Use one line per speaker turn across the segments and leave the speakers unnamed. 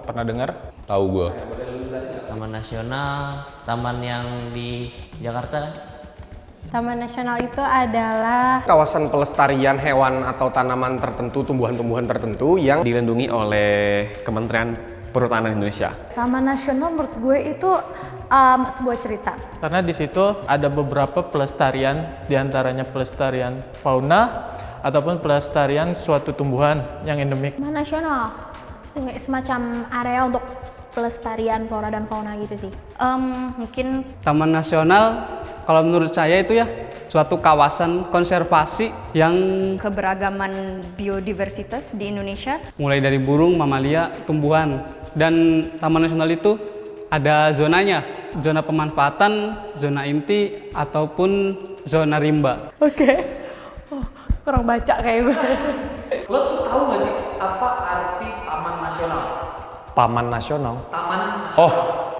Pernah dengar?
Tahu gue.
Taman nasional, taman yang di Jakarta kan?
Taman nasional itu adalah
Kawasan pelestarian hewan atau tanaman tertentu, tumbuhan-tumbuhan tertentu yang
dilindungi oleh Kementerian Perhutanan Indonesia.
Taman nasional menurut gue itu sebuah cerita.
Karena di situ ada beberapa pelestarian, diantaranya pelestarian fauna ataupun pelestarian suatu tumbuhan yang endemik.
Taman nasional ini semacam area untuk pelestarian flora dan fauna gitu sih. Mungkin
Taman nasional kalau menurut saya itu ya suatu kawasan konservasi yang
keberagaman biodiversitas di Indonesia.
mulai dari burung, mamalia, tumbuhan. Dan taman nasional itu ada zonanya, zona pemanfaatan, zona inti, ataupun zona rimba.
Oke. Oh, kurang baca kayak gue.
Lo tuh tahu nggak sih apa arti taman nasional?
Paman nasional.
Taman
Oh,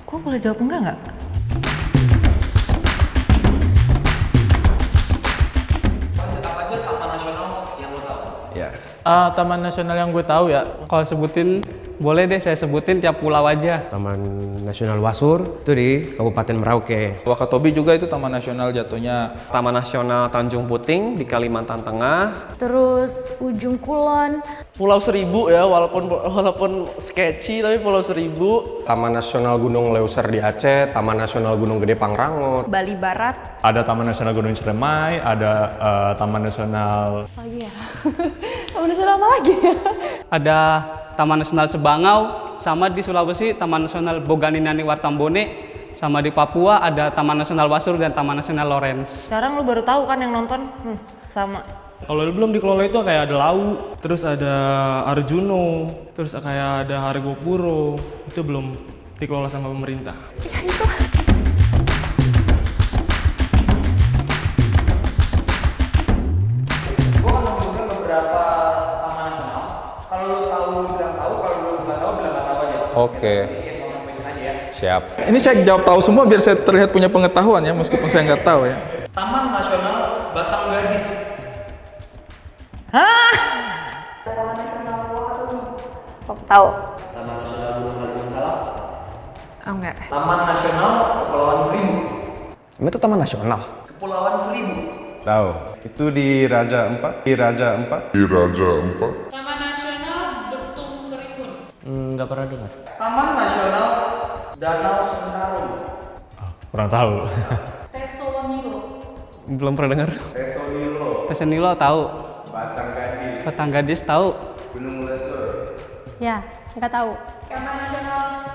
Gue boleh jawab enggak nggak?
apa aja taman nasional yang lo tahu?
ya.
Taman nasional yang gue tahu ya,
Kalau sebutin, boleh deh saya sebutin tiap pulau aja.
Taman Nasional Wasur itu di Kabupaten Merauke.
Wakatobi juga itu taman nasional jatuhnya.
Taman Nasional Tanjung Puting di Kalimantan Tengah.
Terus Ujung Kulon,
Pulau Seribu ya, walaupun sketchy tapi Pulau Seribu.
Taman Nasional Gunung Leuser di Aceh, Taman Nasional Gunung Gede Pangrango.
Bali Barat.
Ada Taman Nasional Gunung Ciremai, ada Taman Nasional
lagi ya. Taman nasional apa lagi ya?
Ada Taman Nasional Sebangau, sama di Sulawesi Taman Nasional Boganinani Wartambone, sama di Papua ada Taman Nasional Wasur dan Taman Nasional Lorentz.
Sekarang lu baru tahu kan yang nonton? Sama.
Kalau belum dikelola itu kayak ada Lau, terus ada Arjuno, terus kayak ada Hargopuro, itu belum dikelola sama pemerintah.
Gue akan menunjukkan beberapa taman nasional. Kalau lo tahu, lo bilang tahu. Kalau lo nggak tahu, bilang nggak tahu aja.
Oke. Siap.
ini saya jawab tahu semua biar saya terlihat punya pengetahuan ya, meskipun saya nggak tahu ya.
Taman Nasional Batang Gadis.
Oh, tahu.
Taman Nasional Gunung Halimun Salak.
Oh enggak.
Taman Nasional Kepulauan Seribu.
Emang itu Taman Nasional?
Kepulauan Seribu.
Tahu. Itu di Raja Empat.
Taman Nasional Betung Kerikun.
Nggak pernah dengar.
Taman Nasional Danau Sentarung.
Kurang tahu.
Tesolonilo.
Belum pernah dengar. Tesenilo tahu. Batang Gadis tahu.
Ya, nggak tahu.
Taman Nasional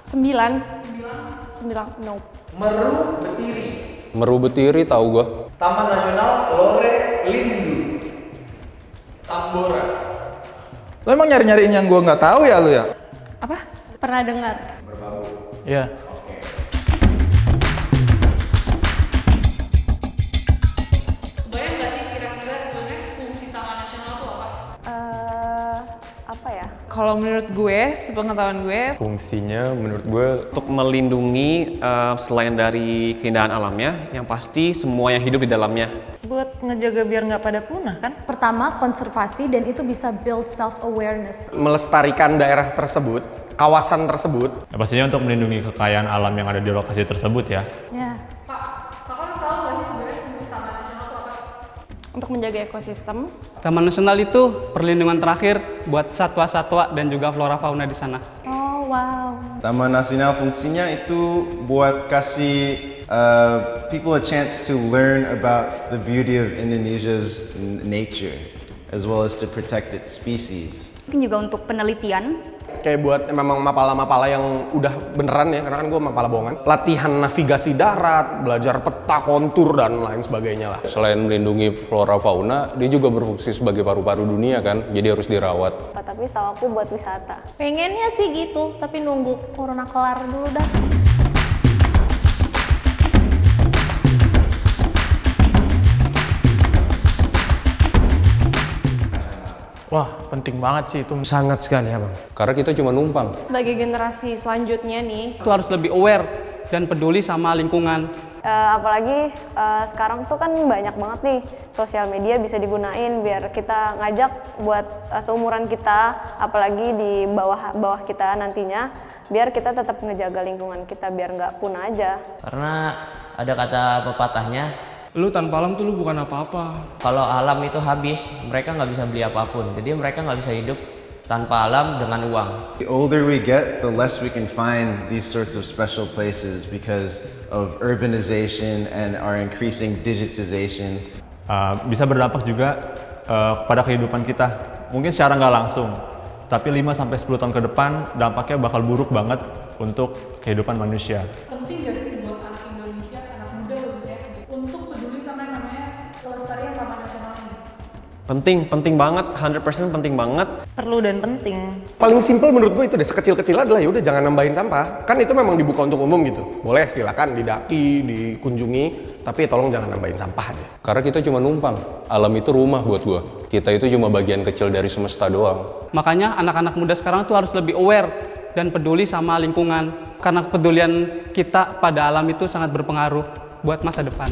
9. 9. No.
Meru Betiri.
Meru Betiri tahu gue.
Taman Nasional Lore Lindu. Tambora.
Lo emang nyari-nyariin yang gue nggak tahu ya lo ya?
Apa? Pernah dengar?
Ya.
Kebayang nggak sih kira-kira sebenarnya fungsi taman nasional itu apa?
Apa ya?
Kalau menurut gue, sepengetahuan gue,
Fungsinya menurut gue
Untuk melindungi selain dari keindahan alamnya, yang pasti semua yang hidup di dalamnya.
buat ngejaga biar nggak pada punah kan?
Pertama, konservasi dan itu bisa build self-awareness.
Melestarikan daerah tersebut, kawasan tersebut.
Ya, pastinya untuk melindungi kekayaan alam yang ada di lokasi tersebut ya.
Ya,
Kakak tahu nggak sih sebenarnya fungsi taman nasional itu apa?
untuk menjaga ekosistem.
Taman nasional itu perlindungan terakhir buat satwa-satwa dan juga flora fauna di sana.
Oh, wow.
Taman Nasional fungsinya itu buat kasih people a chance to learn about the beauty of Indonesia's nature, as well as to protect its species.
Mungkin juga untuk penelitian.
Kayak buat memang mapala-mapala yang udah beneran ya, karena kan gue mapala bohongan. Latihan navigasi darat, belajar peta kontur dan lain sebagainya lah.
selain melindungi flora fauna, dia juga berfungsi sebagai paru-paru dunia kan, jadi harus dirawat.
Tapi setahu aku buat wisata. Pengennya sih gitu, tapi nunggu corona kelar dulu dah.
Wah, penting banget sih itu.
Sangat sekali ya bang.
Karena kita cuma numpang.
Sebagai generasi selanjutnya nih,
Itu harus lebih aware dan peduli sama lingkungan.
Apalagi sekarang tuh kan banyak banget nih sosial media bisa digunain biar kita ngajak buat seumuran kita, apalagi di bawah kita nantinya, biar kita tetap ngejaga lingkungan kita biar nggak punah aja.
Karena ada kata pepatahnya,
lu tanpa alam tuh lu bukan apa-apa.
kalau alam itu habis, mereka nggak bisa beli apapun. Jadi mereka nggak bisa hidup tanpa alam dengan uang.
The older we get, the less we can find these sorts of special places because of urbanization and our increasing digitization.
Bisa berdampak juga kepada kehidupan kita. Mungkin secara nggak langsung, tapi 5-10 tahun ke depan dampaknya bakal buruk banget untuk kehidupan manusia.
Penting gak sih buat anak Indonesia, anak muda khususnya, untuk peduli sama yang namanya kelestarian taman nasional ini?
Penting banget, 100% penting banget.
Perlu dan penting.
Paling simpel menurut gue itu deh, sekecil-kecil adalah yaudah jangan nambahin sampah. Kan itu memang dibuka untuk umum gitu. Boleh silakan didaki, dikunjungi, tapi tolong jangan nambahin sampah aja.
Karena kita cuma numpang. Alam itu rumah buat gua. Kita itu cuma bagian kecil dari semesta doang.
Makanya anak-anak muda sekarang tuh harus lebih aware dan peduli sama lingkungan. Karena kepedulian kita pada alam itu sangat berpengaruh buat masa depan.